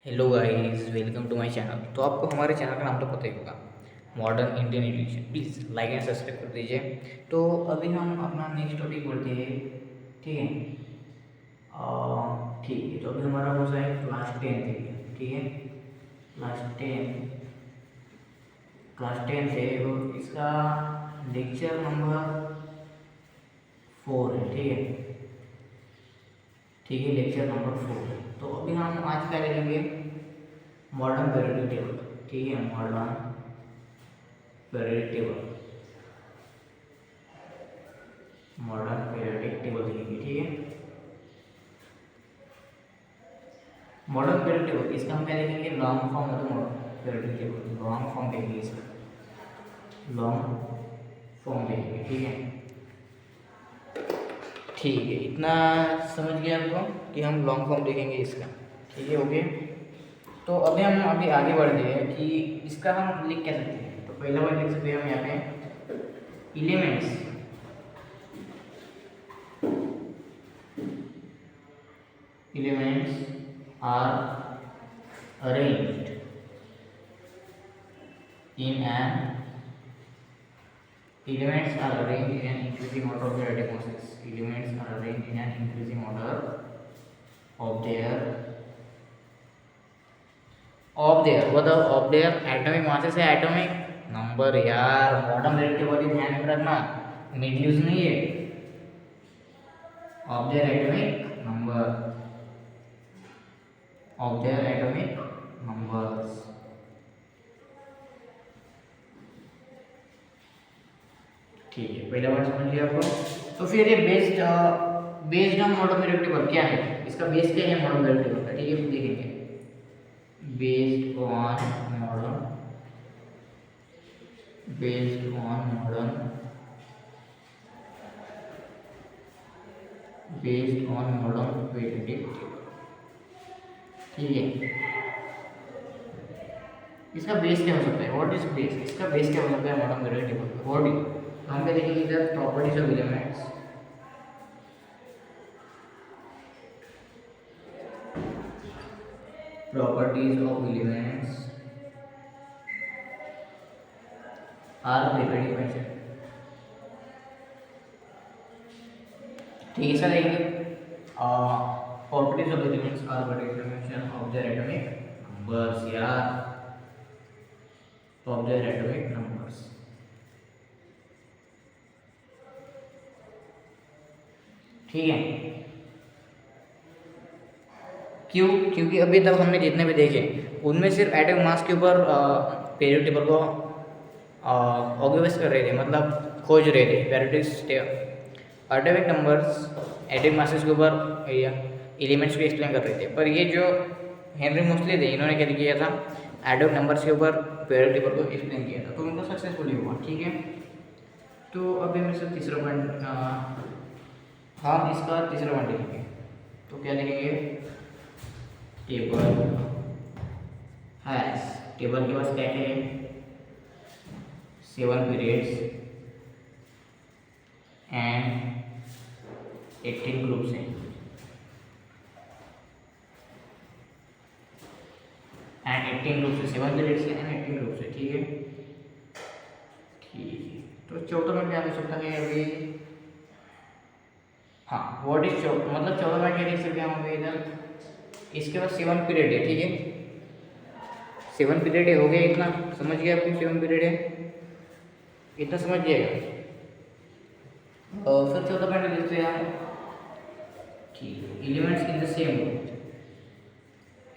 Hello guys, welcome to my channel. तो आपको हमारे चैनल का नाम तो पता ही होगा, modern Indian education. Please like and subscribe कर दीजिए। तो अभी हम अपना नेक्स्ट टॉपिक बढ़ते हैं। ठीक है। ठीक है, तो अभी हमारा हो जाए क्लास 10 के लिए। ठीक है, क्लास टेन है और इसका लेक्चर नंबर 4 है। ठीक है, लेक्चर नंबर 4 है। तो अभी हम आज क्या करेंगे, मॉडर्न पीरियडिक टेबल। ठीक है, modern periodic table, modern periodic table देखेंगे। ठीक है, मॉडर्न पीरियडिक टेबल इसका हम क्या देखेंगे, लॉन्ग फॉर्म है। तो modern periodic table long form देखेंगे, इसका लॉन्ग फॉर्म देखेंगे। ठीक है, इतना समझ गया आपको कि हम लॉन्ग फॉर्म देखेंगे इसका। ठीक है, ओके। तो अभी हम आगे बढ़ते हैं कि इसका हम लिख क्या सकते हैं। तो पहला वर्ड लिख सकते हैं हम यहाँ पे, elements are arranged in an elements are arranged in an increasing order of their atomic masses. Elements are arranged in an increasing order of their atomic masses है, एटॉमिक नंबर। यार मॉडर्न रिलेटिविटी ध्यान में रखना, mid use नहीं है। Of their atomic number, of their atomic numbers. ठीक है, पहला वर्ड समझ लिया आपको। तो फिर ये बेस्ड ऑन मॉडर्न रिलेटिव क्या है, इसका बेस क्या है मॉडर्न रिलेटिव का। ठीक है, देखेंगे based on modern, based on modern, based on modern relative. ठीक है, इसका बेस क्या हो सकता है, व्हाट इज बेस, इसका बेस क्या हो सकता है मॉडर्न रिलेटिव का। बॉडी हम क्या देखेंगे इधर, properties of elements, properties of elements are already mentioned। ठीक है, इसका देखेंगे properties of elements are already mentioned of their atomic numbers, या of their atomic numbers। ठीक है, क्यों, क्योंकि अभी तक हमने जितने भी देखे उनमें सिर्फ एटॉमिक मास के ऊपर पीरियड टेबल को ऑब्जर्व कर रहे थे, मतलब खोज रहे थे periodic atomic numbers, atomic masses के ऊपर या एलिमेंट्स को एक्सप्लेन कर रहे थे। पर ये जो हेनरी मोस्ले थे, इन्होंने क्या किया था, एटॉमिक नंबर्स के ऊपर पीरियड टेबल को एक्सप्लेन किया था, तो उनको सक्सेसफुली हुआ। ठीक है, तो अभी मेरे से तीसरा पॉइंट, हम इसका तीसरा पॉइंट लिखेंगे। तो क्या लिखेंगे, टेबल हैज, टेबल के पास क्या है, 7 पीरियड्स एंड 18 ग्रुप्स हैं, एंड 18 ग्रुप्स है, 7 पीरियड्स है एंड 18 ग्रुप्स है। ठीक है, ठीक है। तो चौथा पॉइंट क्या हो सकता है अभी, हाँ व्हाट इज मतलब चौथा पॉइंट क्या लिख सकते हैं हम अभी इधर, इसके बाद 7 पीरियड है। ठीक है, 7 पीरियड है, हो गया इतना समझ गया आपको, 7 पीरियड है, इतना समझ जाएगा। और फिर चौथा पॉइंट लिखते हैं हम, ठीक है, elements in the same group,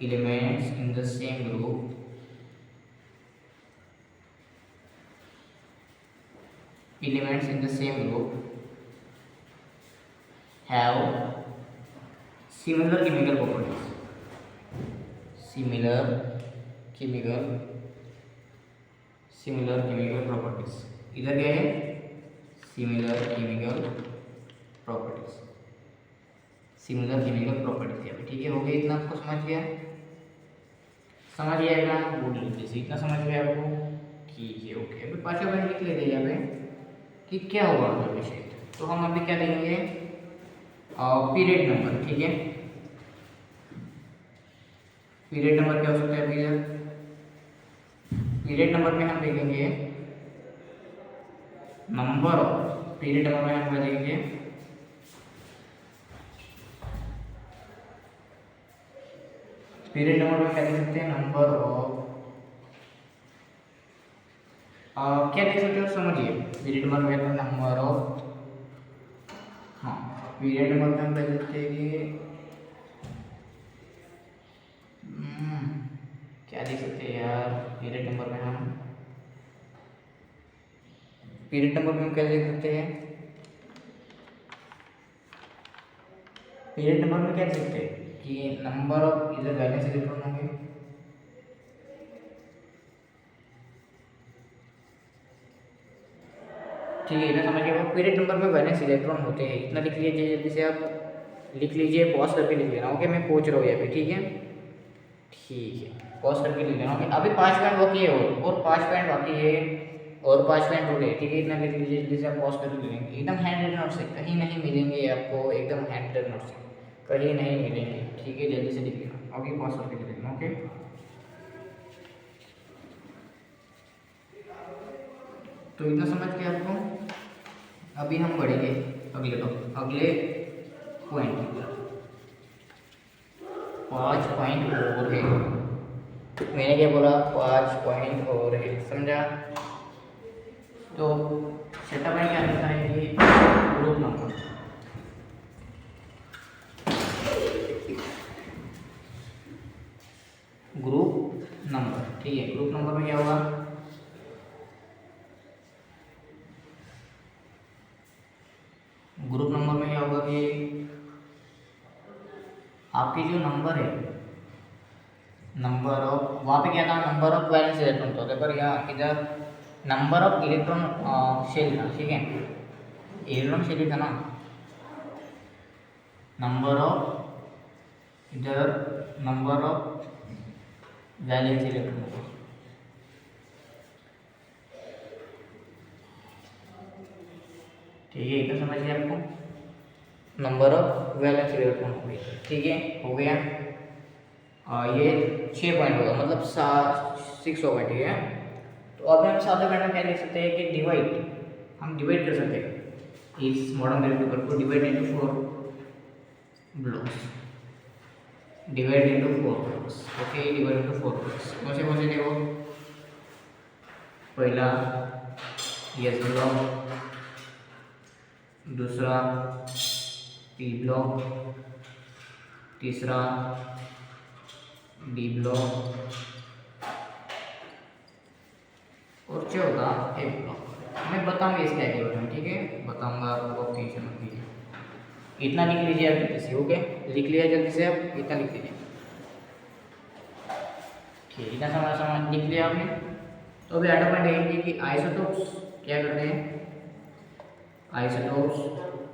elements in the same group elements in the same group have similar chemical properties, similar chemical properties। इधर क्या है, similar chemical properties, similar chemical properties है। ठीक है, हो गया इतना, आपको समझ गया, समझ आएगा गुड, जैसे इतना समझ गया आपको। ठीक है, ओके। अभी पांचवा पॉइंट लिख लेते हैं यहाँ पे कि क्या होगा विषय। तो हम अभी क्या देंगे, पीरियड नंबर। ठीक है, पीरियड नंबर क्या हो सकता है भैया? पीरियड नंबर में हम देखेंगे नंबर ऑफ, पीरियड नंबर में हम देखेंगे पीरियड नंबर में क्या देख सकते हैं? नंबर ऑफ, क्या देख सकते हो समझिए। पीरियड नंबर में नंबर ऑफ, हाँ पीरियड नंबर में हम देख सकते हैं कि क्या देख सकते हैं यार? पीरियड नंबर में हम, पीरियड नंबर में हम क्या देख सकते हैं? पीरियड नंबर में क्या देख सकते हैं कि नंबर ऑफ इधर वैलेंस इलेक्ट्रॉन होंगे, ठीक है ना, समझिए। वो पीरियड नंबर में वैलेंस इलेक्ट्रॉन होते हैं, इतना लिख लीजिए जल्दी से, आप लिख लीजिए, पॉज करके लिख लेना। ओके, मैं पूछ रहा हूँ यहाँ पे, ठीक है, ठीक है, पॉज करके लिख लेना। ओके, अभी 5 पॉइंट बाकी है और 5 पॉइंट बाकी है और 5 पॉइंट हो गए, ठीक है, इतना लिख लीजिए जल्दी से, आप पॉज करके लिख लेंगे। एकदम हैंड रिटन नोट से कहीं नहीं मिलेंगे आपको, एकदम हैंड रिटन नोट से कहीं नहीं मिलेंगे, ठीक है, जल्दी से लिख लेना। ओके, पॉज करके लिख लेना। ओके, तो इतना समझ के आपको, अभी हम बढ़ेंगे अगले पॉइंट, 5 पॉइंट और है। मैंने क्या बोला? 5 पॉइंट और है, समझा? तो छठा पॉइंट क्या रहता है कि ग्रुप नंबर, ग्रुप नंबर, ठीक है। ग्रुप नंबर में क्या होगा? ग्रुप नंबर में क्या होगा कि आपके जो नंबर है, नंबर ऑफ, वहाँ पे क्या था? नंबर ऑफ वैलेंस इलेक्ट्रॉन होता है, पर यहाँ इधर नंबर ऑफ इलेक्ट्रॉन शेल था, ठीक है, इलेक्ट्रॉन शेल था ना, नंबर ऑफ, इधर नंबर ऑफ वैलेंस इलेक्ट्रॉन, ठीक है, इतना समझ गया आपको? नंबर ऑफ वैलेंस इलेक्ट्रॉन हो गया, ठीक है, हो गया। ये 6 पॉइंट होगा, मतलब 6 होगा, ठीक है। तो अब हम सातवें पॉइंट में क्या लिख सकते हैं कि डिवाइड, हम डिवाइड कर सकते हैं इस मॉडर्न वेरिएबल पेपर को, divide into 4 blocks, divide into 4 blocks. Okay, divide into 4 blocks. कौन से देखो? पहला यस ब्लॉक, दूसरा पी ब्लॉक, तीसरा डी ब्लॉक और चौथा ए ब्लॉक। मैं बताऊंगा इसके आगे बारे में, ठीक है, बताऊंगा आपको, टेंशन मत लीजिए। इतना लिख लीजिए आप जल्दी से। ओके, लिख लिया जल्दी से, आप इतना लिख लीजिए, ठीक, इतना समझ लिख लिया आपने। तो अभी आठवां पॉइंट देखेंगे कि आइसोटोप्स क्या करते हैं? आइसोटोप्स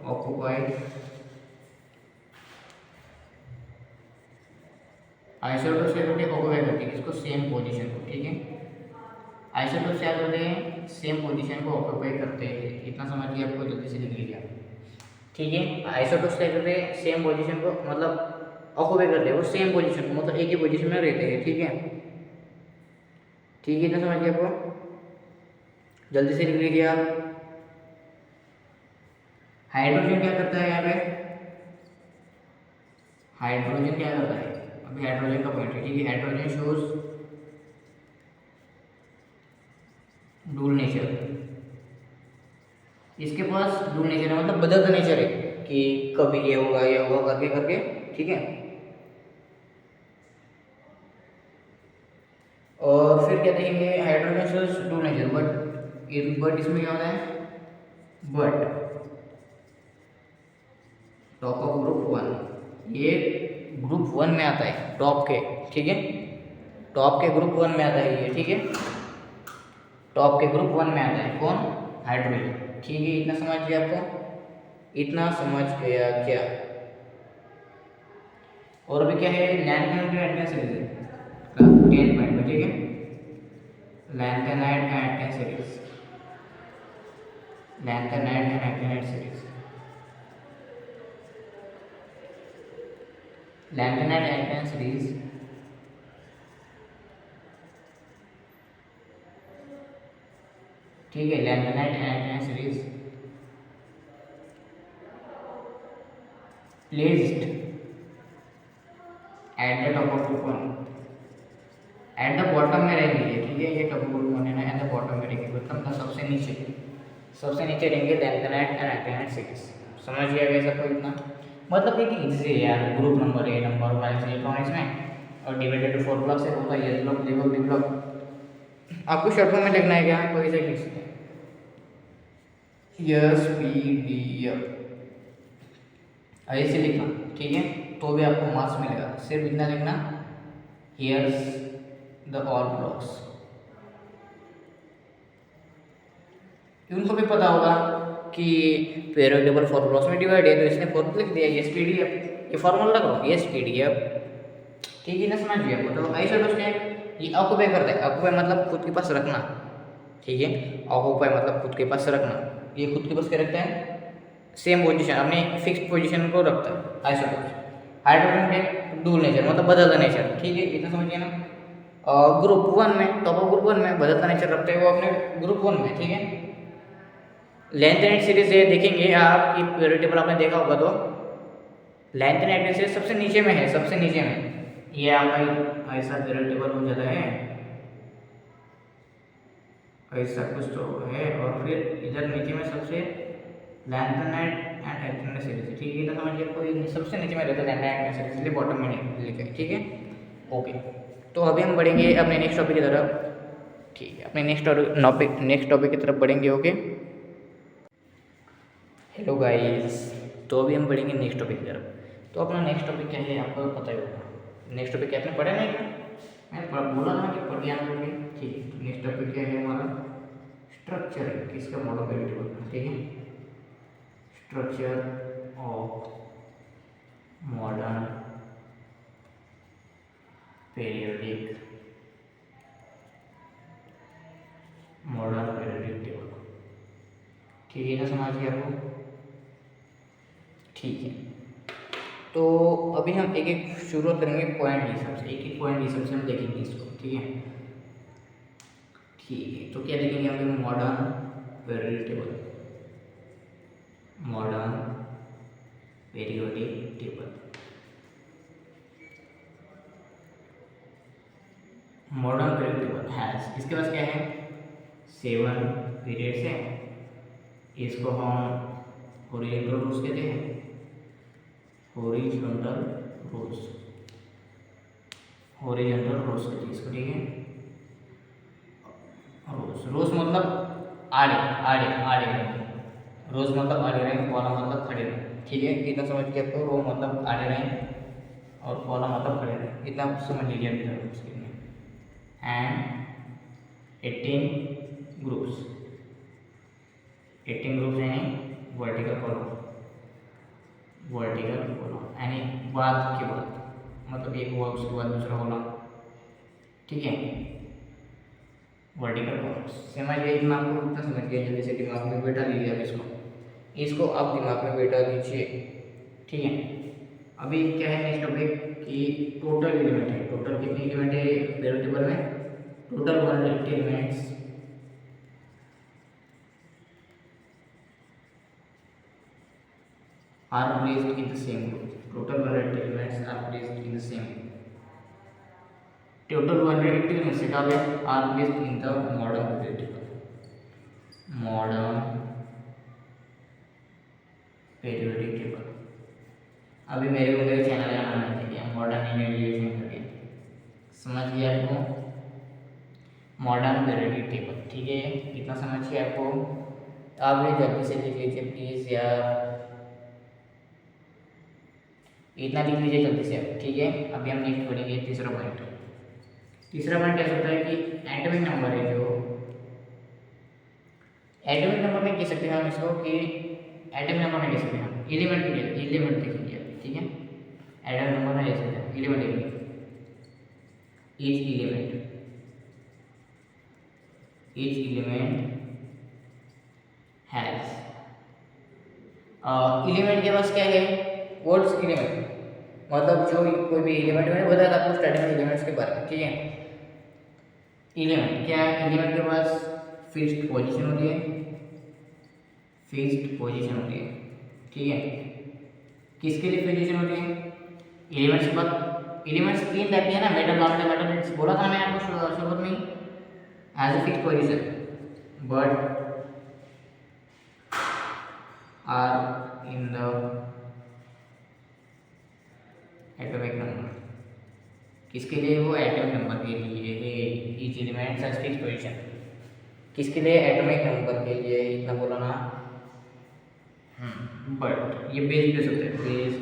ऑक्यूपाइड, आइसोटोप्स क्या करते हैं? ऑक्यूपाई करते हैं इसको, सेम पोजीशन को, ठीक है। आइसोटोप्स क्या करते हैं? सेम पोजीशन को ऑक्यूपाई करते हैं, इतना समझ लिया आपको, जल्दी से लिख लीजिए, ठीक है। आइसोटोप्स क्या करते हैं? सेम पोजीशन को, मतलब ऑक्यूपाई करते हैं वो सेम पोजीशन को, मतलब एक ही पोजीशन में रहते हैं, ठीक है, ठीक है, इतना समझ लिया आपको, जल्दी से लिख लीजिए आप। हाइड्रोजन क्या करता है यहाँ पे? हाइड्रोजन क्या करता है? अभी हाइड्रोजन का पॉइंट है, ठीक है। हाइड्रोजन शोज डुअल नेचर, इसके पास डुअल नेचर है, मतलब बदलता नेचर है कि कभी ये होगा करके करके, ठीक है। और फिर क्या देखेंगे? Hydrogen shows dual nature, but इसमें क्या होता है? बट टॉप ऑफ ग्रुप 1, ये ग्रुप 1 में आता है, टॉप के, ठीक है, टॉप के ग्रुप 1 में आता है ये, ठीक है, टॉप के ग्रुप 1 में आता है कौन? हाइड्रोजन, ठीक है, इतना समझ गया आपको? इतना समझ गया क्या? और अभी क्या है? लैंथेनाइड एल्केन सीरीज है 10 पॉइंट में, ठीक है, लैंथेनाइड एल्केन series, lanthanide and actinide series, lanthanide एल्केन सीरीज ठीक है, lanthanide and series placed at the top of the con, at the bottom में रहेंगे ये, ठीक है, ये टॉप ऑफ द कॉन है ना, एट द बॉटम में रहेंगे, मतलब सबसे नीचे रहेंगे लैंथेनाइट एंड एक्टिनाइट सीरीज। समझ गया कैसा कोई इतना, मतलब एक इजी है यार, group number A number wise electronics में और डिवाइडेड टू 4 ब्लॉक से होता है, S block, D block, D block. आपको शॉर्ट फॉर्म में लिखना है क्या, कोई से लिख सकते हैं, एस पी डी एफ ऐसे लिखना, ठीक है, तो भी आपको मार्क्स मिलेगा। सिर्फ इतना लिखना, हियर्स द ऑल ब्लॉक्स। उनको भी पता होगा कि पीरियड टेबल 4 ब्लॉक्स में डिवाइड है, तो इसने 4 लिख दिया, एस पी डी एफ, ये फॉर्मूला लगाओ, एस पी डी एफ, ठीक है ना, समझ गया आपको। तो ऐसा दोस्त ये ऑक्यूपाई करता है, ऑक्यूपाई मतलब खुद के पास रखना, ठीक है, ऑक्यूपाई मतलब खुद के पास रखना, ये खुद के पास क्या रखता है, सेम पोजीशन, अपने फिक्स पोजीशन को रखता है। आइसोटोप्स, हाइड्रोजन के डुअल नेचर मतलब बदलता नेचर, ठीक है, इतना समझिए ना। ग्रुप 1 में, टॉप ऑफ ग्रुप 1 में बदलता नेचर रखते हैं वो अपने ग्रुप 1 में, ठीक है। लैंथेनाइट सीरीज है, देखेंगे आप, पीरियड टेबल आपने देखा होगा, तो लैंथेनाइट सीरीज सबसे नीचे में है, सबसे नीचे में ये आपका ऐसा पीरियड टेबल हो जाता है, ऐसा कुछ तो है, और फिर इधर नीचे में सबसे लैंथेनाइट एंड एक्टिनाइट सीरीज, ठीक है, तो समझिए कोई सबसे नीचे में रहता है लैंथेनाइट सीरीज, इसलिए बॉटम में नहीं लिखा है, ठीक है, ओके। तो अभी हम बढ़ेंगे अपने नेक्स्ट टॉपिक की तरफ, ठीक है, अपने नेक्स्ट टॉपिक की तरफ बढ़ेंगे, ओके। हेलो गाइस, तो अभी हम बढ़ेंगे नेक्स्ट टॉपिक की तरफ। तो अपना नेक्स्ट टॉपिक क्या है आपको पता ही होगा, नेक्स्ट टॉपिक क्या आपने पढ़ा नहीं, मैंने बोला ना कि पढ़ दिया आपने, ठीक है। नेक्स्ट टॉपिक क्या है हमारा, स्ट्रक्चर है किसका, मॉडल वेरिएबल, ठीक है, structure of modern periodic table, ठीक है ना, समझ गया आपको, ठीक है। तो अभी हम एक एक शुरुआत करेंगे पॉइंट के हिसाब से, एक एक पॉइंट के हिसाब से हम देखेंगे इसको, ठीक है, ठीक है। तो क्या देखेंगे हम, modern periodic table, modern periodic table, modern periodic table has, इसके पास क्या है, 7 पीरियड्स है, इसको हम हॉरिजॉन्टल रूल्स कहते हैं, हॉरिजॉन्टल रूल्स कहते हैं इसको, ठीक है। रोज मतलब आड़े आड़े आड़े रहेंगे, रोज मतलब आड़े रहेंगे, कॉलम मतलब खड़े रहेंगे, ठीक है, इतना समझ के आपको, रो मतलब आड़े रहेंगे और कॉलम मतलब खड़े रहेंगे, इतना समझ लीजिए अभी तक उसके लिए। एंड 18 ग्रुप्स हैं वर्टिकल कॉलम यानी बाद के बाद, मतलब एक हुआ उसके बाद दूसरा कॉलम, ठीक है, वर्टिकल कॉलम। समझ गए, इतना आपको इतना समझ गया, जल्दी से दिमाग में बैठा लीजिए आप इसको आप दिमाग में बैठा लीजिए, ठीक है। अभी क्या है नेक्स्ट टॉपिक कि टोटल एलिमेंट है, टोटल कितने एलिमेंट है पीरियोडिक टेबल में, total 180 elements are placed in the same group. Total 180 elements are placed in the same group. Total 180 elements are placed in the modern periodic table. Modern periodic table. अभी मेरे को मेरे channel का नाम नहीं दिया, modern Indian relation कर दिया, समझ गया आपको, मॉडर्न पीरियोडिक टेबल, ठीक है, इतना समझ गया आपको। आप ये जल्दी से लिख लीजिए प्लीज़ यार, इतना लिख लीजिए जल्दी से, ठीक है। अभी हम नेक्स्ट पढ़ेंगे तीसरा पॉइंट ऐसा होता है कि एटॉमिक नंबर है, जो एटॉमिक नंबर में कह सकते हैं हम इसको, कि एटॉमिक नंबर में कह सकते हैं हम एलिमेंट देखेंगे, ठीक है, एटॉमिक नंबर में जैसे एलिमेंट देखेंगे, ईच एलिमेंट हैज, एलिमेंट के पास क्या है, वर्ड्स एलिमेंट, मतलब जो कोई भी एलिमेंट मैंने बताया था आपको स्टार्टिंग में एलिमेंट्स के बारे में, ठीक है। एलिमेंट क्या है, एलिमेंट के पास फिक्स्ड पोजीशन होती है, फिक्स्ड पोजीशन होती है, ठीक है। किसके लिए पोजीशन होती है? एलिमेंट्स के बाद एलिमेंट्स तीन रहती है ना, मेटल नॉन मेटल, बोला था मैंने आपको शुरुआत में as a fixed position, but are in the atomic number. किसके लिए? वो एटॉमिक नंबर के लिए है। Each element as fixed position किसके लिए? एटॉमिक नंबर के लिए, इतना बोला ना। बट ये बेस होते हैं, base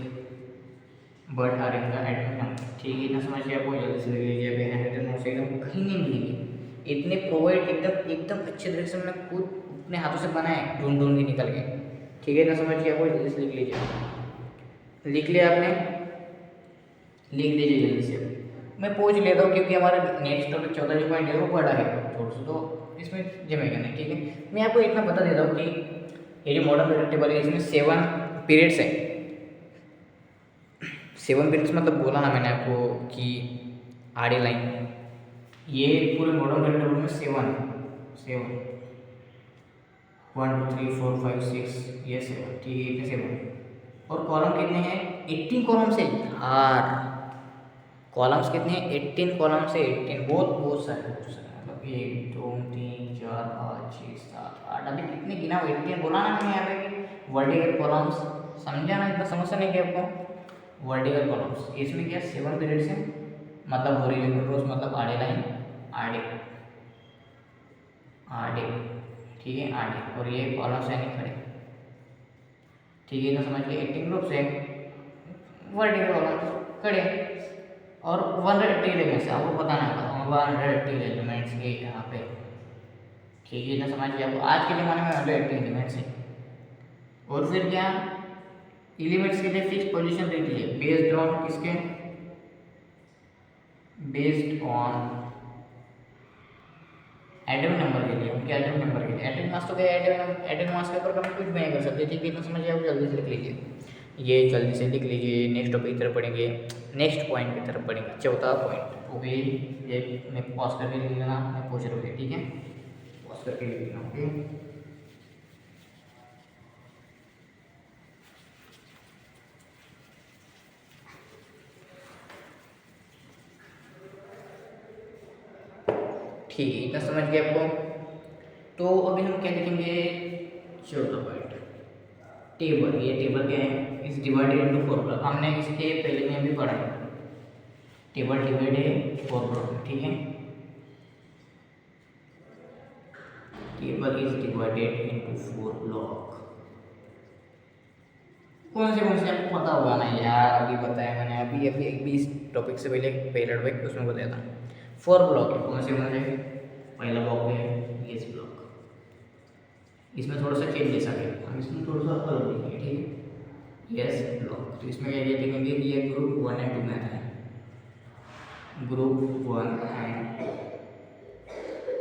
but are in the atomic number, ठीक है। इतना समझ के आपको जल्दी से देख लीजिए। अभी हैंडरेटन नोट्स एकदम कहीं नहीं मिलेंगे, इतने प्रोवाइड एकदम एकदम अच्छे तरीके से मैंने खुद अपने हाथों से बनाए, ढूंढ ढूंढ के निकल गए, ठीक है। इतना समझ के आपको जल्दी से लिख लीजिए। लिख लिया आपने? लिख दीजिए जल्दी से। मैं पूछ लेता हूँ क्योंकि हमारा नेक्स्ट टॉपिक 14 जो पॉइंट है वो बड़ा है थोड़ा सा, तो इसमें जमेगा नहीं, ठीक है। मैं आपको इतना बता देता हूँ कि ये जो मॉडर्न पीरियड टेबल है इसमें 7 पीरियड्स है। 7 पीरियड्स मतलब बोला ना मैंने आपको कि आड़ी लाइन, ये पूरे मॉडर्न पीरियड टेबल में 7 1 2 3 4 5 6 ये 7, ठीक है। इतने 7 और कॉलम कितने हैं? 18 कॉलम्स है यार। कॉलम्स कितने हैं? 18 कॉलम से 18, बहुत सारे मतलब 1 2 3 4 5 6 7 8, अभी कितने गिना? 18 बोला ना मैंने यहाँ पे कि वर्टिकल कॉलम्स, समझा ना? इतना समस्या नहीं किया आपको। वर्टिकल कॉलम्स इसमें क्या 7 पीरियड्स हैं, मतलब हॉरिजॉन्टल रोज मतलब आड़े लाइन, आड़े आड़े, ठीक है, आड़े, और ये कॉलम्स यानी खड़े, ठीक है। इतना समझ के 18 ग्रुप्स है, वर्टिकल कॉलम्स खड़े, और 180 एलिमेंट्स आपको बताना है, 180 एलिमेंट्स के यहाँ पे, ठीक है। इतना समझ के आपको आज के ज़माने में 180 एलिमेंट्स है। और फिर क्या एलिमेंट्स के लिए फिक्स पोजीशन रहती है, बेस्ड ऑन किसके? बेस्ड ऑन एटॉमिक नंबर के लिए, उनके एटॉमिक नंबर के लिए। एटॉमिक मास तो क्या एटॉमिक मास के ऊपर हम कुछ भी नहीं कर सकते, ठीक है। इतना समझिए आप जल्दी से लिख लीजिए, ये जल्दी से लिख लीजिए। नेक्स्ट टॉपिक की तरफ पढ़ेंगे, नेक्स्ट पॉइंट की तरफ पढ़ेंगे, चौथा पॉइंट। ओके, ये मैं पॉज करके लिख लेना, मैं पूछ रहा हूँ, ठीक है, पॉज करके लिख लेना। ओके, ठीक है। इतना समझ गए आपको? तो अभी हम क्या लिखेंगे? चौथा पॉइंट, टेबल। ये टेबल क्या है? इस डिवाइडेड इनटू 4 ब्लॉक, हमने इसके पहले में भी पढ़ा है। टेबल डिवाइड है 4 ब्लॉक, ठीक है। Table is divided into 4 block. कौन से आपको पता होगा ना यार, अभी बताया मैंने, अभी अभी अभी इस टॉपिक से पहले पहला टॉपिक उसमें बताया था। 4 ब्लॉक है, कौन से? पहला ब्लॉक है येस ब्लॉक, इसमें थोड़ा सा चेंजेस आ गया, हम इसमें थोड़ा सा अलग लिखेंगे, ठीक है। येस ब्लॉक, तो इसमें क्या लिखेंगे कि ये ग्रुप 1 एंड 2 में आता है, ग्रुप 1 एंड,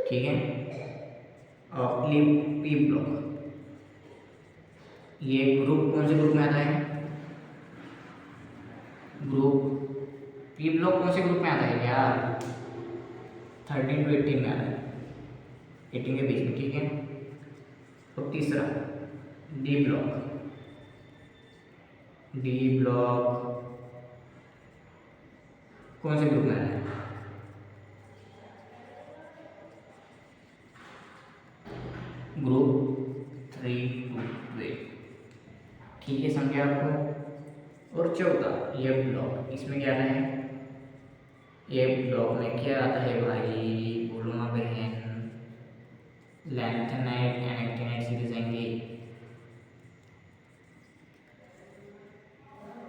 ठीक है। और पी ब्लॉक, ये ग्रुप कौन से ग्रुप में आता है? ग्रुप पी ब्लॉक कौन से ग्रुप में आता है यार? 13 to 18 में आता है, 18 के बीच में, ठीक है। और तीसरा डी ब्लॉक, डी ब्लॉक कौन से ग्रुप में आता है? ग्रुप 3 to 8, ठीक है, समझे आपको। और चौथा ये ब्लॉक, इसमें क्या आता है? ये ब्लॉक में क्या आता है भाई? बोलो ना बहन, लैंथेनाइट एंड एक्टिनाइट सीरीज आएंगी,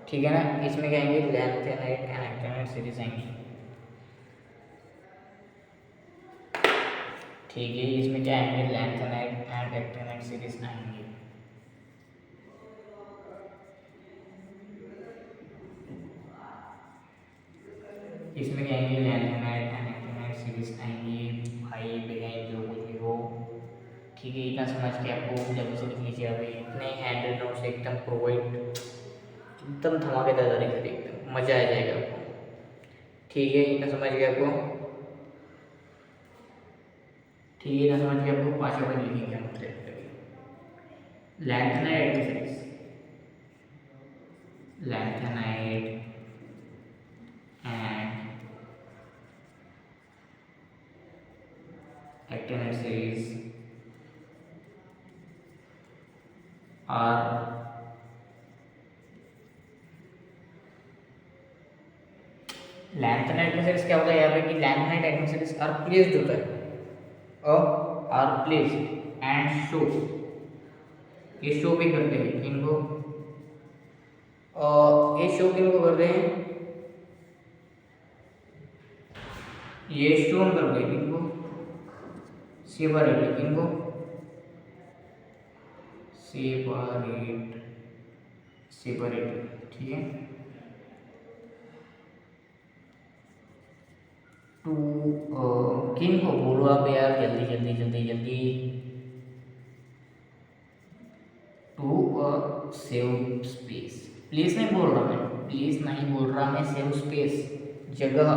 ठीक है ना। इसमें क्या आएंगे? लैंथेनाइट एंड एक्टिनाइट सीरीज आएंगी, ठीक है। इसमें क्या आएंगे? लैंथेनाइट एंड एक्टिनाइट सीरीज आएंगे। इसमें क्या आएंगे? लैंथेनाइट एंड एक्टिनाइट सीरीज आएंगी, भाई बहन जो कुछ भी हो, ठीक है। इतना समझ के आपको जल्दी से लिख लीजिए। अभी इतने हैंड नोट्स एकदम प्रोवाइड, एकदम धमाकेदार तरीके से, एकदम मज़ा आ जाएगा आपको, ठीक है। इतना समझ गए आपको? ठीक है ना, समझ गए आपको। पांचवा पॉइंट लिखेंगे हम लैंथेनाइड एडमिसरीज, lanthanide and actinide series are lanthanide एडमिसरीज क्या होता है यहाँ पे कि लैंथेनाइड एडमिसरीज आर प्लेस्ड होता है और आर प्लेस्ड एंड शो, ये शो भी करते हैं इनको, ये शो किनको करते हैं, ये शो करते हैं इनको सेपरेट, इनको सेपरेट सेपरेट, ठीक है। टू किन को बोलो आप यार, जल्दी जल्दी जल्दी जल्दी, टू सेव स्पेस, प्लीज नहीं बोल रहा मैं, प्लीज नहीं बोल रहा मैं, सेव स्पेस, जगह,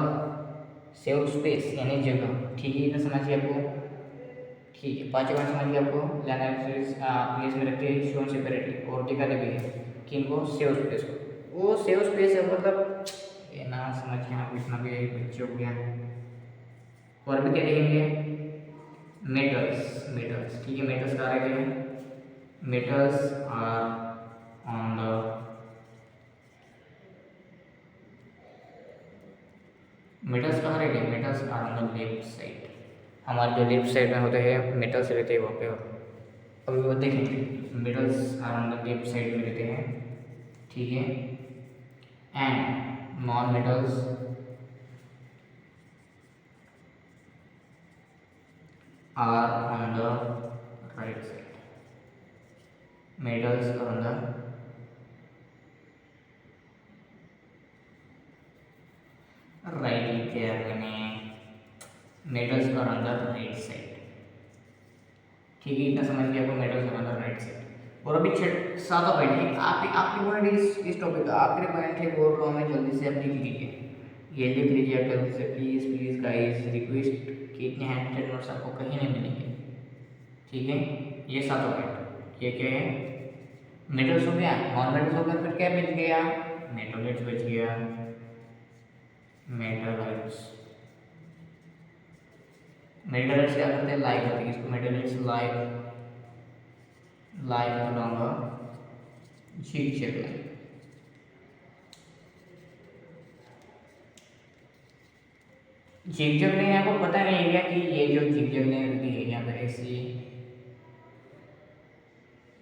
सेव स्पेस यानी जगह, ठीक है ना, समझिए आपको। ठीक है, पांचवा समझिए आपको, लैंथेनाइड प्लेस में रखते हैं शोन सेपरेटली, और दिखाते भी है किनको, सेव स्पेस को, वो सेव स्पेस है मतलब ये ना समझ के आप इतना भी बच्चे हो गया। और भी क्या देखेंगे, मेटल्स, मेटल्स, ठीक है, मेटल्स कहाँ रहते हैं, metals are on the, metals कहाँ रहते हैं, metals are on the left side, हमारे जो लेफ्ट साइड में होते हैं मेटल्स रहते हैं वहाँ पे। अभी वो देखेंगे, metals are on the left side में रहते हैं, ठीक है, and non metals are on the right side, metals are on the right, लिखे यार मैंने, metals are on the right side, ठीक है, इतना समझ गया आपको, metals are on the right side। और अभी सातवां पॉइंट है, आपके पॉइंट इस टॉपिक का आखिरी पॉइंट है, बोल रहा हूँ मैं, जल्दी से आप लिख लीजिए, ये लिख लीजिए आप जल्दी से, प्लीज़ प्लीज़ गाइस, रिक्वेस्ट कि इतने हैंड नोट्स आपको कहीं नहीं मिलेंगे, ठीक है। ये सातों पॉइंट, ये क्या है, मेटल्स हो गया, नॉन मेटल्स हो गया, फिर क्या बच गया, मेटोलाइट्स बच गया, मेटोलाइट्स, मेटोलाइट्स क्या करते हैं, लाइक करते हैं, इसको मेटोलाइट्स like, like along zigzag line, zigzag line आपको पता नहीं है क्या कि ये जो zigzag लाइन होती है यहाँ पर ऐसी,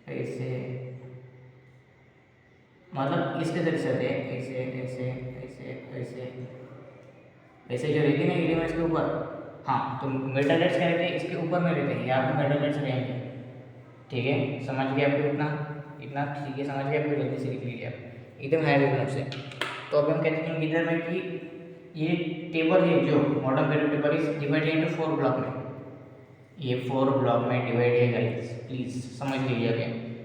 ऐसे मतलब इसके तरह से होते हैं, ऐसे ऐसे ऐसे ऐसे ऐसे जो रहती है ना एलिमेंट्स के ऊपर, हाँ, तो मेटल्स क्या रहते हैं, इसके ऊपर में रहते हैं, यहाँ पे मेटल्स रहेंगे, ठीक है, समझ गए आपको, इतना इतना ठीक है, समझ गए आपको, जल्दी से लिख लीजिए आप एकदम हाई नोट से। तो अभी हम कहते हैं इधर में कि ये टेबल है जो modern period table is divided into 4 block में, ये 4 ब्लॉक में डिवाइड है गाइस, प्लीज समझ लीजिए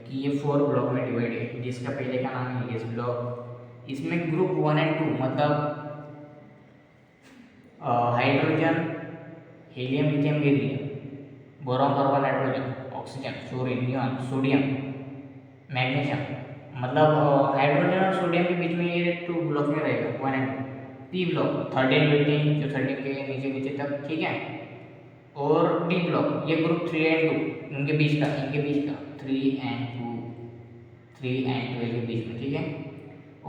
कि ये 4 ब्लॉक में डिवाइड है, जिसका पहले का नाम है एस ब्लॉक, इसमें ग्रुप 1 एंड 2 मतलब hydrogen, helium, lithium, beryllium, boron, carbon, nitrogen, oxygen, fluorine, neon, sodium, magnesium, मतलब हाइड्रोजन और सोडियम के बीच में ये 2 ब्लॉक में रहेगा, 1 एंड 2, पी ब्लॉक 13 18 जो 13 के नीचे नीचे तक, ठीक है, और डी ब्लॉक ये ग्रुप 3 एंड 2 इनके बीच का 3 एंड 2, 3 एंड 12 के बीच में, ठीक है।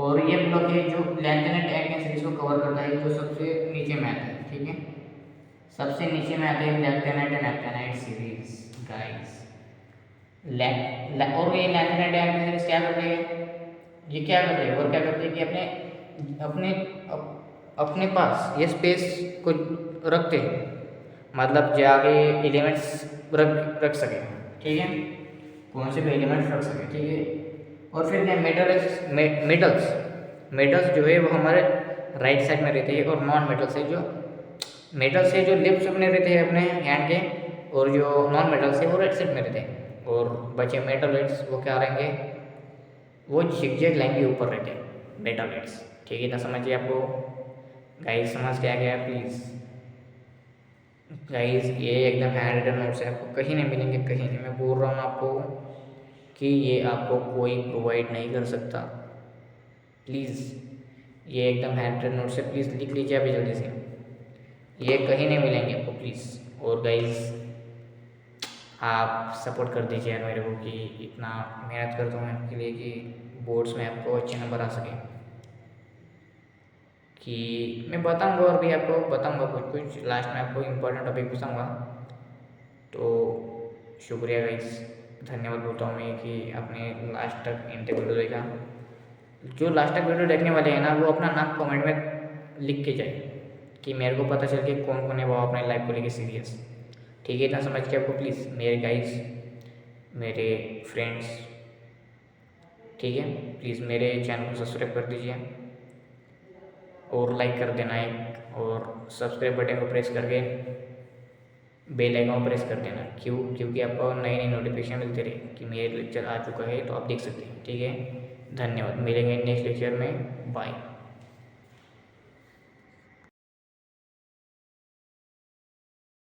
और ये ब्लॉक है जो लैंथेनाइड एग्नेस सीरीज को कवर करता है, जो सबसे नीचे में आता है, ठीक है, सबसे नीचे में आते हैं lanthanide and actinide series guys. और ये लैंथेनाइड एग्नेस सीरीज क्या करते हैं, ये क्या करते हैं और क्या करते हैं कि अपने अपने अपने पास ये स्पेस को रखते हैं, मतलब जाके एलिमेंट्स रख सके, ठीक है, कौन से भी एलिमेंट्स रख सके, ठीक है। और फिर क्या मेटल्स जो है वो हमारे राइट साइड में रहते हैं, और नॉन मेटल्स है जो लेफ्ट साइड में रहते हैं अपने हैंड के, और जो नॉन मेटल्स है वो राइट साइड में रहते हैं, और बचे मेटल्स वो क्या रहेंगे, वो zigzag लाइन के ऊपर रहते हैं मेटल्स, ठीक है ना, समझिए आपको गाइस, समझ क्या गया प्लीज़, गाइस ये एकदम हैंड रिटन नोट्स है, आपको कहीं नहीं मिलेंगे, कहीं नहीं। मैं बोल रहा हूँ आपको कि ये आपको कोई प्रोवाइड नहीं कर सकता। प्लीज़ ये एकदम हैंड रिटन नोट्स है, प्लीज़ लिख लीजिए अभी जल्दी से। ये कहीं नहीं मिलेंगे आपको प्लीज़। और गाइस आप सपोर्ट कर दीजिए यार मेरे को, कि इतना मेहनत करता हूँ मैं आपके लिए कि बोर्ड्स में आपको अच्छे नंबर आ सके। कि मैं बताऊंगा और भी आपको बताऊंगा कुछ कुछ, लास्ट में आपको इम्पोर्टेंट टॉपिक पूछूंगा। तो शुक्रिया गाइस, धन्यवाद बोलता हूँ मैं कि आपने लास्ट तक इंटरव्यू वीडियो देखा। जो लास्ट तक वीडियो देखने वाले हैं ना, वो अपना नाम कमेंट में लिख के जाए, कि मेरे को पता चल के कौन कौन है वो अपने लाइफ को लेके सीरियस। ठीक है, इतना समझ के आपको प्लीज़ मेरे गाइस, मेरे फ्रेंड्स, ठीक है, प्लीज़ मेरे चैनल को सब्सक्राइब कर दीजिए और लाइक कर देना एक, और सब्सक्राइब बटन को प्रेस करके बेल आइकन प्रेस कर देना। क्यों? क्योंकि आपको नई नई नोटिफिकेशन मिलती रहे कि मेरे लेक्चर आ चुका है, तो आप देख सकते हैं। ठीक है, धन्यवाद, मिलेंगे नेक्स्ट लेक्चर में, बाय।